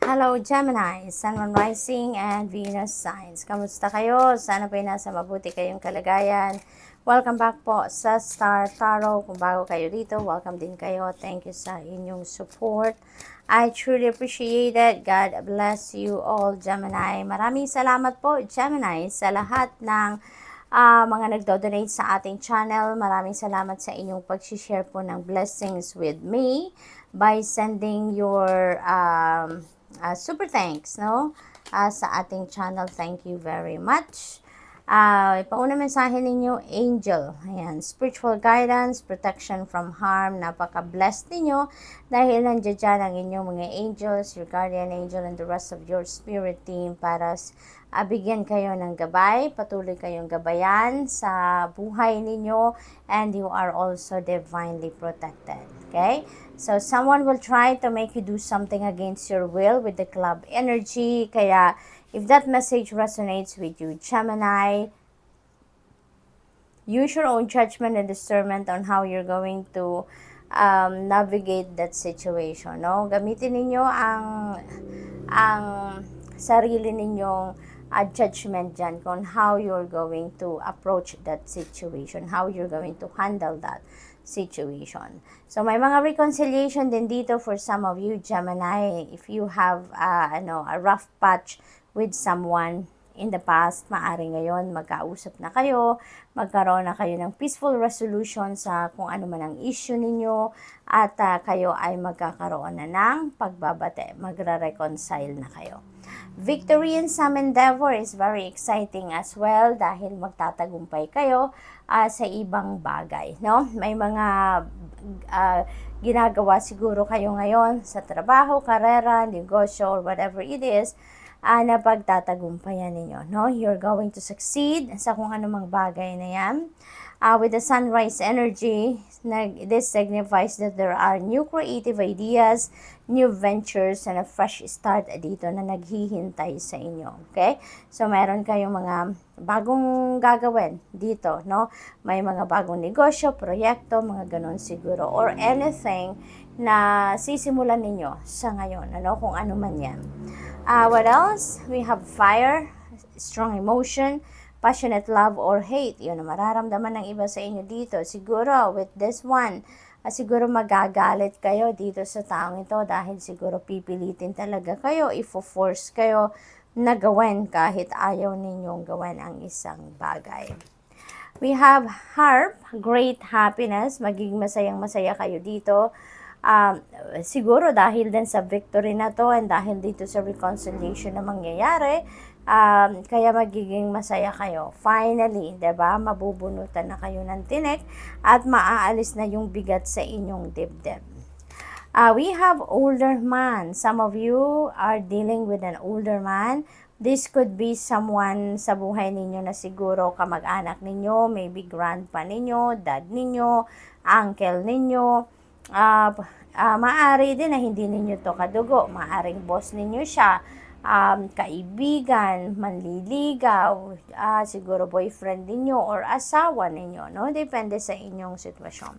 Hello Gemini, Sun, Moon, Rising, and Venus signs. Kamusta kayo? Sana po'y nasa mabuti kayong kalagayan. Welcome back po sa Star Tarot. Kung bago kayo dito, welcome din kayo. Thank you sa inyong support. I truly appreciate it. God bless you all, Gemini. Maraming salamat po, Gemini, sa lahat ng mga nagdo-donate sa ating channel. Maraming salamat sa inyong pag-share po ng blessings with me by sending your super thanks, no? Sa ating channel. Thank you very much. Pauna mensahe ninyo, angel. Ayan, spiritual guidance, protection from harm. Napaka-blessed ninyo dahil nandiyan dyan ang inyong mga angels, your guardian angel, and the rest of your spirit team para bigyan kayo ng gabay. Patuloy kayong gabayan sa buhay ninyo, and you are also divinely protected. Okay? So, someone will try to make you do something against your will with the club energy. Kaya, if that message resonates with you, Gemini, use your own judgment and discernment on how you're going to navigate that situation. No? Gamitin ninyo ang sarili ninyong judgment dyan kung how you're going to approach that situation, how you're going to handle that situation. So, may mga reconciliation din dito for some of you, Gemini. If you have a rough patch with someone in the past, maaari ngayon magkausap na kayo, magkaroon na kayo ng peaceful resolution sa kung ano man ang issue ninyo, at kayo ay magkakaroon na ng pagbabate, magre-reconcile na kayo. Victory in some endeavor is very exciting as well dahil magtatagumpay kayo sa ibang bagay, no? May mga ginagawa siguro kayo ngayon sa trabaho, karera, negosyo, or whatever it is, na pagtatagumpayan ninyo, no? You're going to succeed sa kung anumang bagay na yan. With the sunrise energy, this signifies that there are new creative ideas, new ventures, and a fresh start dito na naghihintay sa inyo. Okay? So, meron kayong mga bagong gagawin dito, no? May mga bagong negosyo, proyekto, mga ganun siguro. Or anything na sisimulan ninyo sa ngayon, ano? Kung ano man yan. What else? We have fire, strong emotion, passionate love or hate. Yun ang mararamdaman ng iba sa inyo dito. Siguro with this one, siguro magagalit kayo dito sa taong ito dahil siguro pipilitin talaga kayo, ifo-force kayo na gawin kahit ayaw ninyong gawin ang isang bagay. We have harp, great happiness. Magiging masayang-masaya kayo dito. Siguro dahil din sa victory na to and dahil dito sa reconciliation na mangyayari, kaya magiging masaya kayo. Finally, 'di ba? Mabubunutan na kayo ng tinik at maaalis na yung bigat sa inyong dibdib. We have older man. Some of you are dealing with an older man. This could be someone sa buhay ninyo na siguro kamag-anak ninyo, maybe grandpa ninyo, dad ninyo, uncle ninyo. Maaari din na hindi ninyo to kadugo. Maaring boss ninyo siya. Kaibigan, manliligaw, siguro boyfriend ninyo or asawa ninyo, no? Depende sa inyong sitwasyon.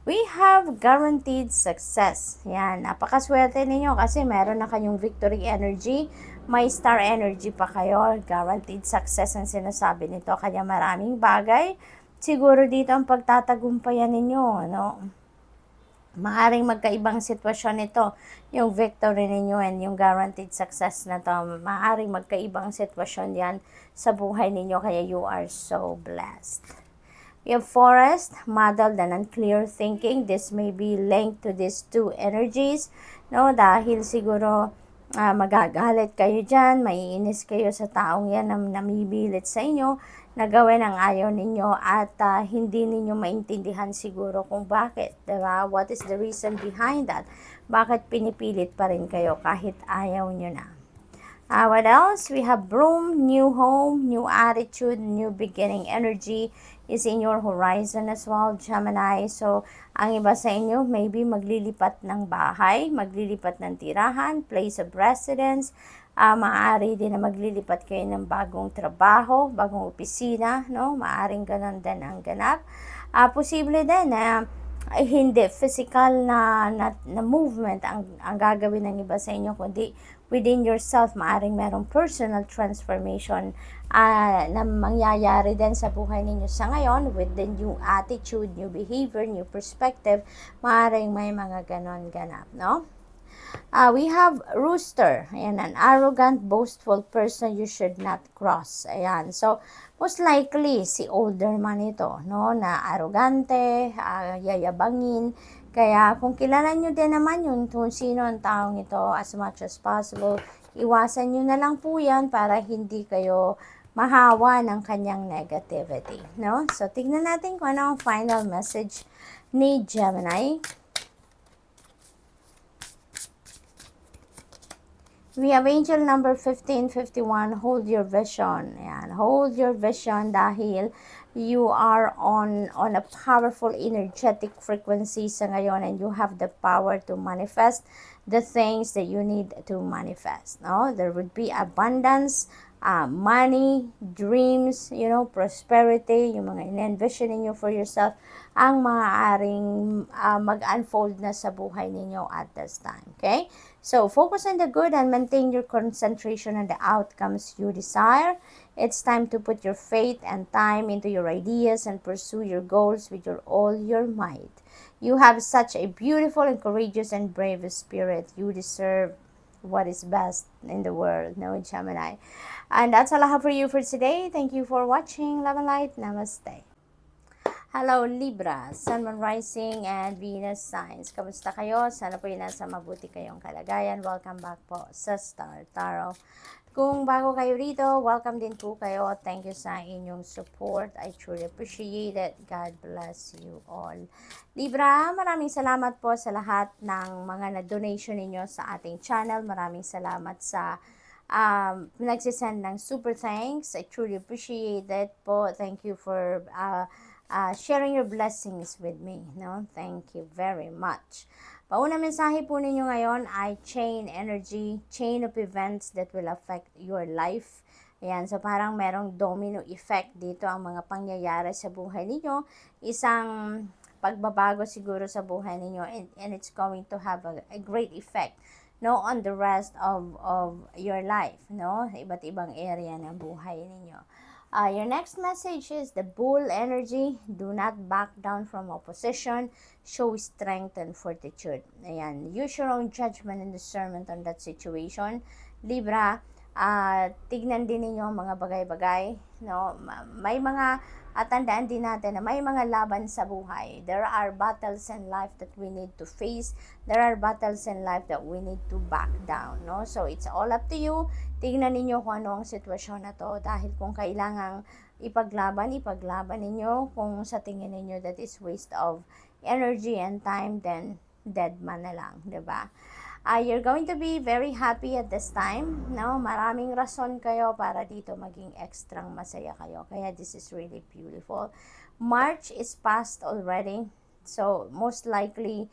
We have guaranteed success. Yan, napakaswerte ninyo kasi meron na kayong victory energy, may star energy pa kayo, guaranteed success ang sinasabi nito. Kaya maraming bagay, siguro dito ang pagtatagumpayan ninyo, no? Maaring magkaibang sitwasyon ito, yung victory ninyo and yung guaranteed success na to. Maaring magkaibang sitwasyon yan sa buhay ninyo, kaya you are so blessed. We have forest, muddled and unclear thinking. This may be linked to these two energies, no? Dahil siguro magagalit kayo dyan, maiinis kayo sa taong yan na namibilit sa inyo, na gawin ang ayaw ninyo at hindi ninyo maintindihan siguro kung bakit, diba? What is the reason behind that? Bakit pinipilit pa rin kayo kahit ayaw nyo na? What else? We have broom, new home, new attitude, new beginning energy is in your horizon as well, Gemini. So, ang iba sa inyo, maybe maglilipat ng bahay, maglilipat ng tirahan, place of residence, maaari din na maglilipat kayo ng bagong trabaho, bagong opisina, no? Maaring ganun din ang ganap. Posible din na ay hindi physical na movement ang gagawin ng iba sa inyo, kundi within yourself, maaring merong personal transformation na mangyayari din sa buhay ninyo sa ngayon with the new attitude, new behavior, new perspective. Maaring may mga ganon ganap, no? We have rooster. Ayan, an arrogant, boastful person you should not cross. Ayan. So, most likely, si older man ito, no? Na arrogante, yayabangin. Kaya, kung kilala nyo din naman yun, kung sino ang taong ito, as much as possible, iwasan nyo na lang po yan para hindi kayo mahawa ng kanyang negativity, no? So, tignan natin kung ano ang final message ni Gemini. We have angel number 1551, hold your vision. Ayan, hold your vision dahil you are on a powerful energetic frequency sa ngayon, and you have the power to manifest the things that you need to manifest. No? There would be abundance, money, dreams, prosperity, yung mga in-envision ninyo for yourself, ang maaaring mag-unfold na sa buhay ninyo at this time. Okay? So, focus on the good and maintain your concentration on the outcomes you desire. It's time to put your faith and time into your ideas and pursue your goals with all your might. You have such a beautiful and courageous and brave spirit. You deserve what is best in the world, no, Gemini? And that's all I have for you for today. Thank you for watching. Love and light. Namaste. Hello Libra, Sun, Moon, Rising, and Venus signs. Kamusta kayo? Sana po yun nasa mabuti kayong kalagayan. Welcome back po sa Star Tarot. Kung bago kayo rito, welcome din po kayo. Thank you sa inyong support. I truly appreciate it. God bless you all. Libra, maraming salamat po sa lahat ng mga na-donation ninyo sa ating channel. Maraming salamat sa nagsisend ng super thanks. I truly appreciate it po. Thank you for sharing your blessings with me. No? Thank you very much. Paunang mensahe po ninyo ngayon ay chain energy, chain of events that will affect your life. Ayan, so parang merong domino effect dito ang mga pangyayari sa buhay ninyo. Isang pagbabago siguro sa buhay ninyo, and it's going to have a great effect, no, on the rest of your life, no? Iba't ibang area ng buhay ninyo. Your next message is the bull energy. Do not back down from opposition. Show strength and fortitude. Ayan, use your own judgment and discernment on that situation. Libra, tignan din ninyo mga bagay-bagay. No? May mga, tandaan din natin na may mga laban sa buhay. There are battles in life that we need to face. There are battles in life that we need to back down. No? So, it's all up to you. Tignan ninyo kung ano ang sitwasyon na to, dahil kung kailangang ipaglaban ninyo. Kung sa tingin ninyo that is waste of energy and time, then dead man na lang, diba? You're going to be very happy at this time, no? Maraming rason kayo para dito maging extra masaya kayo. Kaya this is really beautiful. March is past already, so most likely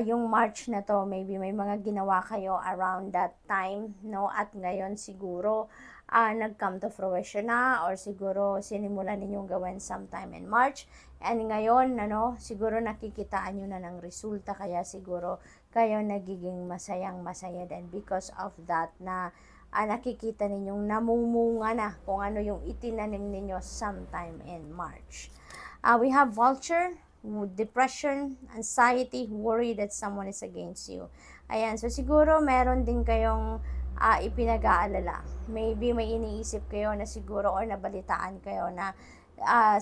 yung March na to, maybe may mga ginawa kayo around that time, no? At ngayon siguro nag-come to fruition na, or siguro sinimulan ninyong gawin sometime in March, and ngayon siguro nakikitaan nyo na ng resulta, kaya siguro kayo nagiging masayang-masaya din because of that, na nakikita ninyong namumunga na kung ano yung itinanim ninyo sometime in March. We have vulture, depression, anxiety, worry that someone is against you. Ayan, so siguro meron din kayong ipinag-aalala. Maybe may iniisip kayo na siguro, or nabalitaan kayo na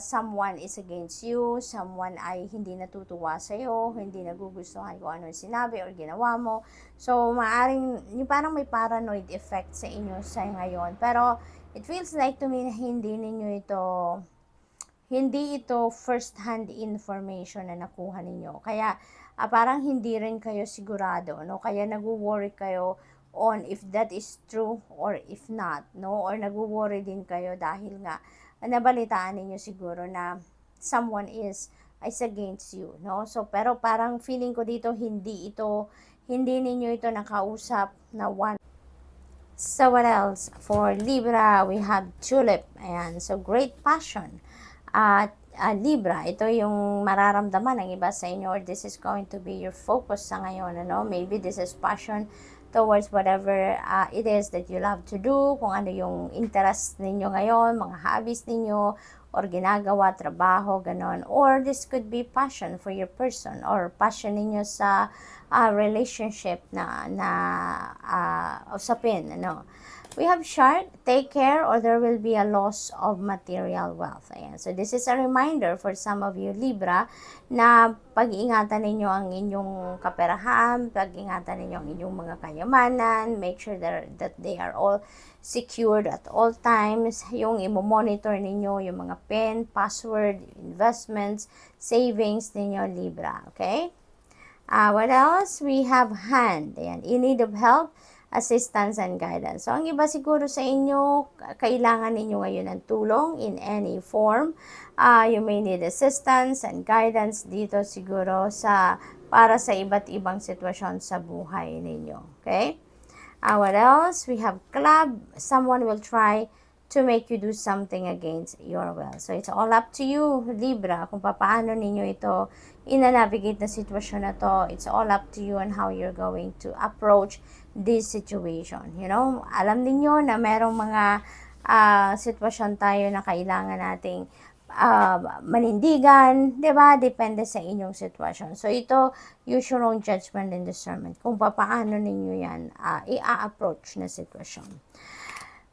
someone is against you, someone ay hindi natutuwa sa'yo, hindi nagugustuhan kung ano yung sinabi or ginawa mo. So, maaring, yung parang may paranoid effect sa inyo sa ngayon. Pero, it feels like to me na hindi ito first-hand information na nakuha ninyo. Kaya, parang hindi rin kayo sigurado, no? Kaya nag-worry kayo on if that is true or if not, no? Or nag-worry din kayo dahil nga nabalitaan ninyo siguro na someone is against you, no? So, pero parang feeling ko dito, hindi ninyo ito nakausap na one. So, what else? For Libra, we have tulip. Ayan, so great passion. Libra, ito yung mararamdaman ng iba sa inyo, or this is going to be your focus sa ngayon, ano? Maybe this is passion towards whatever it is that you love to do, kung ano yung interest ninyo ngayon, mga hobbies ninyo, or ginagawa, trabaho, ganon. Or this could be passion for your person, or passion ninyo sa relationship na usapin, ano. We have shark, take care or there will be a loss of material wealth. Ayan. So this is a reminder for some of you Libra na pag-ingatan ninyo ang inyong kaperahan, pag-ingatan ninyo ang inyong mga kayamanan, make sure that they are all secured at all times. Yung imo-monitor ninyo yung mga PIN, password, investments, savings ninyo Libra. Okay? What else? We have hand. Ayan. In need of help, assistance and guidance. So, ang iba siguro sa inyo, kailangan ninyo ngayon ng tulong in any form. You may need assistance and guidance dito siguro para sa iba't ibang sitwasyon sa buhay ninyo. Okay? What else? We have club. Someone will try to make you do something against your will. So, it's all up to you, Libra, kung paano ninyo ito ina-navigate na sitwasyon na to. It's all up to you on how you're going to approach this situation. You know, alam niyo na merong mga sitwasyon tayo na kailangan nating manindigan, di ba? Depende sa inyong sitwasyon. So, ito, use your own judgment and discernment kung paano ninyo yan i-approach na sitwasyon.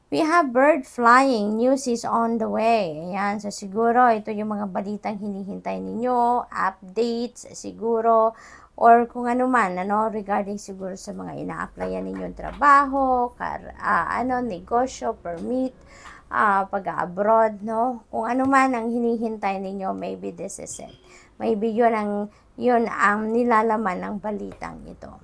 We have bird flying, news is on the way. Ayan, so siguro ito yung mga balitang hinihintay ninyo, updates siguro, or kung ano man, regarding siguro sa mga ina-applyan ninyong trabaho, negosyo, permit, pag-abroad, no? Kung ano man ang hinihintay ninyo, maybe this is it. Maybe yun ang nilalaman ng balitang ito.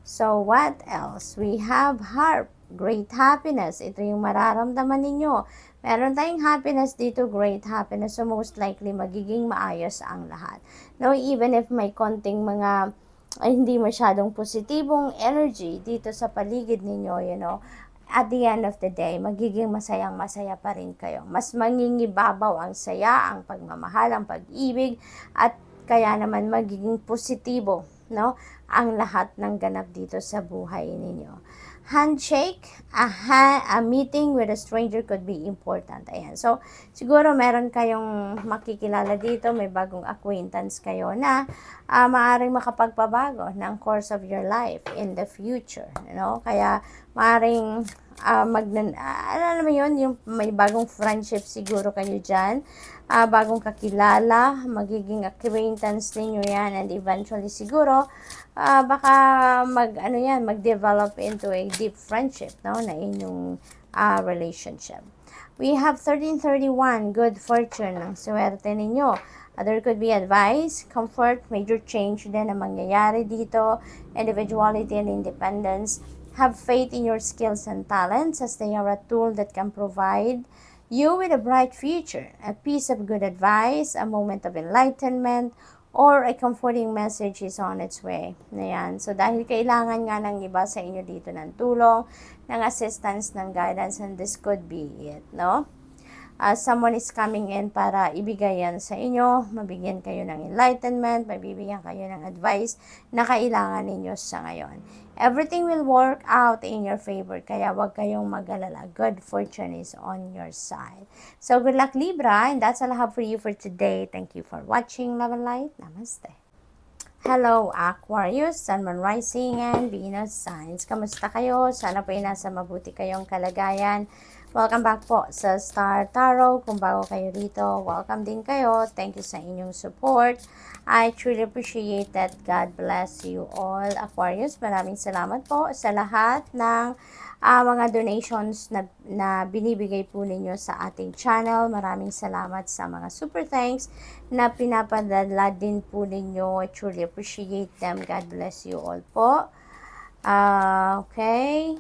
So, what else? We have harp. Great happiness. Ito yung mararamdaman ninyo. Meron tayong happiness dito, great happiness. So, most likely, magiging maayos ang lahat. No, even if may konting mga hindi masyadong positibong energy dito sa paligid ninyo, at the end of the day, magiging masayang-masaya pa rin kayo. Mas mangingibabaw ang saya, ang pagmamahal, ang pag-ibig, at kaya naman magiging positibo, ang lahat ng ganap dito sa buhay ninyo. Handshake, a meeting with a stranger could be important. Ayan. So, siguro meron kayong makikilala dito, may bagong acquaintance kayo na maaaring makapagpabago ng course of your life in the future. Kaya, maaaring alam mo yun, yung may bagong friendship siguro kayo dyan, bagong kakilala, magiging acquaintance ninyo yan, and eventually siguro, baka mag-develop into a deep friendship, na inyong relationship. We have 1331, good fortune, ang swerte ninyo. There could be advice, comfort, major change din na mangyayari dito, individuality and independence. Have faith in your skills and talents as they are a tool that can provide you with a bright future, a piece of good advice, a moment of enlightenment, or a comforting message is on its way. Ayan. So, dahil kailangan nga ng iba sa inyo dito ng tulong, ng assistance, ng guidance, and this could be it, no? Someone is coming in para ibigay yan sa inyo, mabigyan kayo ng enlightenment, mabibigyan kayo ng advice na kailangan ninyo sa ngayon. Everything will work out in your favor, kaya wag kayong mag-alala. Good fortune is on your side. So, good luck Libra, and that's all I have for you for today. Thank you for watching. Love and light. Namaste. Hello Aquarius, Sun, Moon, Rising, and Venus signs. Kamusta kayo? Sana po ay nasa mabuti kayong kalagayan. Welcome back po sa Star Tarot. Kung bago kayo rito, welcome din kayo. Thank you sa inyong support. I truly appreciate that. God bless you all, Aquarius. Maraming salamat po sa lahat ng mga donations na binibigay po ninyo sa ating channel. Maraming salamat sa mga super thanks na pinapadala din po ninyo. I truly appreciate them. God bless you all po. Okay.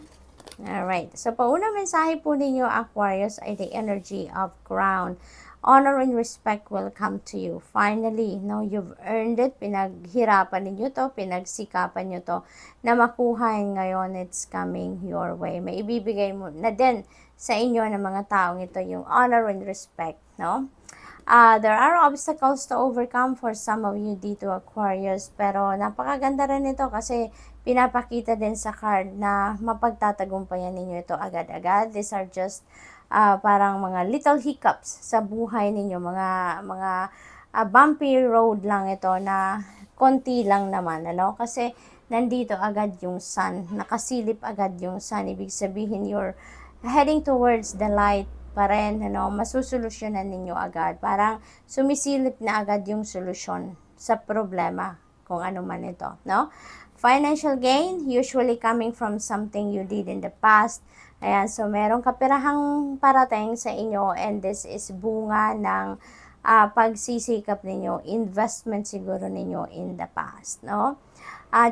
Alright. So, paunang mensahe po ninyo, Aquarius, ay the energy of crown. Honor and respect will come to you. Finally, you've earned it. Pinaghirapan ninyo to, pinagsikapan nyo to, na makuha ngayon, it's coming your way. May ibibigay mo na din sa inyo ng mga taong ito, yung honor and respect, There are obstacles to overcome for some of you dito, Aquarius, pero napakaganda rin ito kasi pinapakita din sa card na mapagtatagumpayan ninyo ito agad-agad. These are just parang mga little hiccups sa buhay ninyo, mga bumpy road lang ito na konti lang naman, ano? Kasi nandito agad yung sun, nakasilip agad yung sun, ibig sabihin you're heading towards the light pa rin, ano, masusolusyonan ninyo agad. Parang sumisilip na agad yung solusyon sa problema, kung ano man ito, no? Financial gain, usually coming from something you did in the past. Ayan, so merong kapirahang parating sa inyo and this is bunga ng pagsisikap ninyo, investment siguro ninyo in the past, no?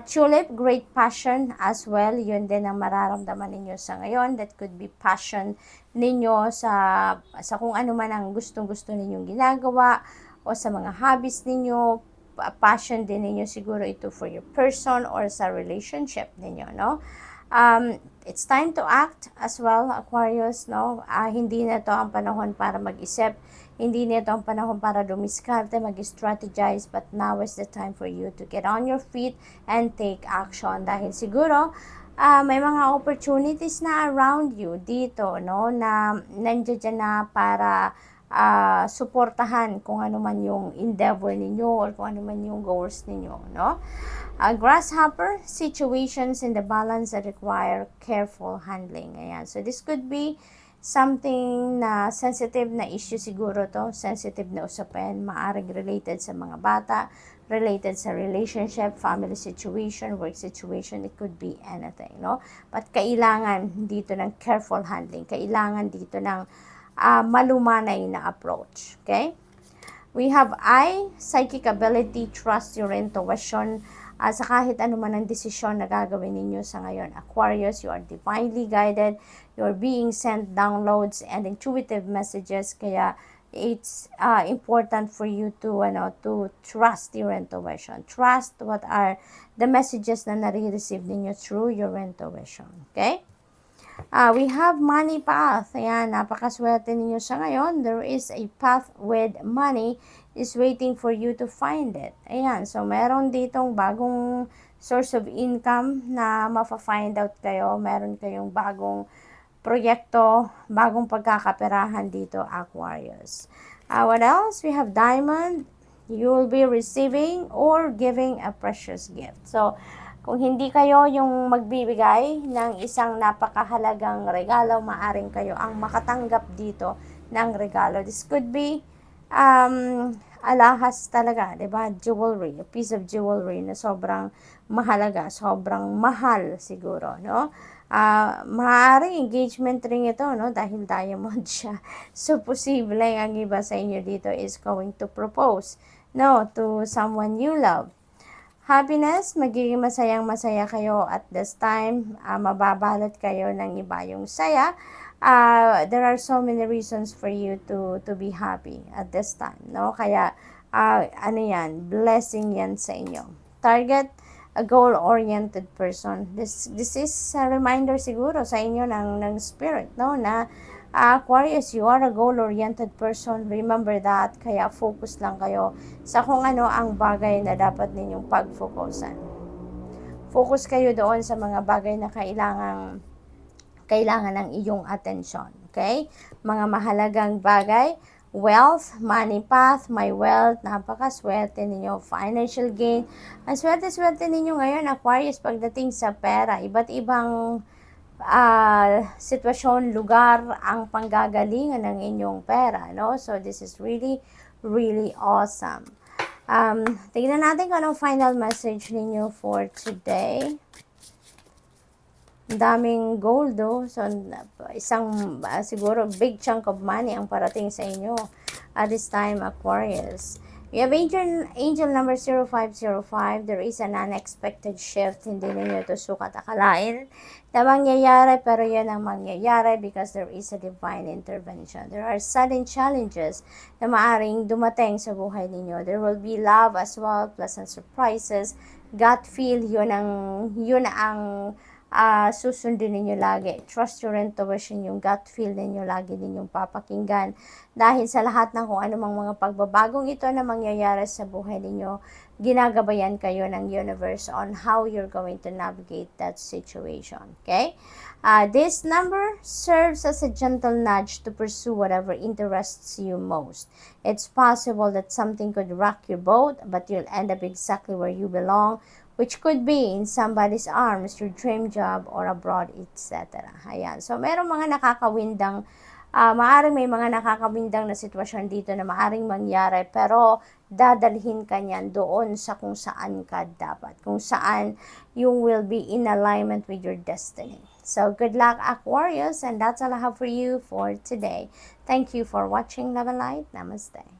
Tulip, great passion as well. Yun din ang mararamdaman ninyo sa ngayon. That could be passion ninyo sa kung ano man ang gustong-gusto ninyong ginagawa o sa mga hobbies ninyo. Passion din ninyo siguro ito for your person or sa relationship ninyo, no? It's time to act as well, Aquarius, no? Hindi na to ang panahon para mag-isip. Hindi na ito ang panahon para dumiskarte, mag-strategize, but now is the time for you to get on your feet and take action. Dahil siguro, may mga opportunities na around you dito, no, na nandiyan na para suportahan kung ano man yung endeavor ninyo or kung ano man yung goals ninyo, no? Grasshopper, situations in the balance that require careful handling. Ayan. So this could be something na sensitive na issue siguro to, sensitive na usapin, maaring related sa mga bata, related sa relationship, family situation, work situation, it could be anything, no? But kailangan dito ng careful handling, kailangan dito ng malumanay na approach, okay? We have psychic ability, trust your intuition, sa kahit ano man ang desisyon na gagawin ninyo sa ngayon. Aquarius, you are divinely guided, you're being sent downloads and intuitive messages, kaya it's important for you to trust your intuition. Trust what are the messages na nare-receive ninyo through your intuition, okay? We have money path. Ayan, napakaswerte ninyo sa ngayon. There is a path with money is waiting for you to find it. Ayan, so meron ditong bagong source of income na mafa-find out kayo. Meron kayong bagong proyekto, bagong pagkakaperahan dito, Aquarius. What else? We have diamond. You will be receiving or giving a precious gift. So, kung hindi kayo yung magbibigay ng isang napakahalagang regalo, maaring kayo ang makatanggap dito ng regalo. This could be alahas talaga, 'di ba? Jewelry, a piece of jewelry na sobrang mahalaga, sobrang mahal siguro, no? Maaaring engagement ring ito, no? Dahil diamond siya. So, posible ang iba sa inyo dito is going to propose, no, to someone you love. Happiness, magiging masayang-masaya kayo at this time. Mababalot kayo ng iba yung saya. There are so many reasons for you to be happy at this time, no? Kaya, blessing yan sa inyo. Target, a goal-oriented person. This is a reminder siguro sa inyo ng spirit, no? Na Aquarius, you are a goal-oriented person. Remember that. Kaya focus lang kayo sa kung ano ang bagay na dapat ninyong pag-focusan. Focus kayo doon sa mga bagay na kailangan ng iyong atensyon. Okay? Mga mahalagang bagay, wealth, money path, my wealth, napakaswerte ninyo, financial gain. Ang swerte-swerte ninyo ngayon, Aquarius, pagdating sa pera, iba't ibang sitwasyon, lugar ang panggagalingan ng inyong pera, no? So, this is really, really awesome. Tignan natin kung anong final message ninyo for today. Daming gold, oh. So, isang, siguro, big chunk of money ang parating sa inyo at this time, Aquarius. We have angel number 0505. There is an unexpected shift. Hindi ninyo ito sukat akalain na mangyayari, pero yan ang mangyayari because there is a divine intervention. There are sudden challenges na maaring dumating sa buhay ninyo. There will be love as well, pleasant surprises, gut feel, yun ang susundin ninyo lagi. Trust your intuition, yung gut feel ninyo lagi ninyong papakinggan. Dahil sa lahat ng kung anumang mga pagbabagong ito na mangyayari sa buhay ninyo, ginagabayan kayo ng universe on how you're going to navigate that situation. Okay? This number serves as a gentle nudge to pursue whatever interests you most. It's possible that something could rock your boat, but you'll end up exactly where you belong, which could be in somebody's arms, your dream job, or abroad, etc. Ayan. So, merong mga nakakawindang, maaring may mga nakakawindang na sitwasyon dito na maaring mangyari, pero dadalhin ka niyan doon sa kung saan ka dapat, kung saan you will be in alignment with your destiny. So, good luck, Aquarius, and that's all I have for you for today. Thank you for watching. Love and light. Namaste.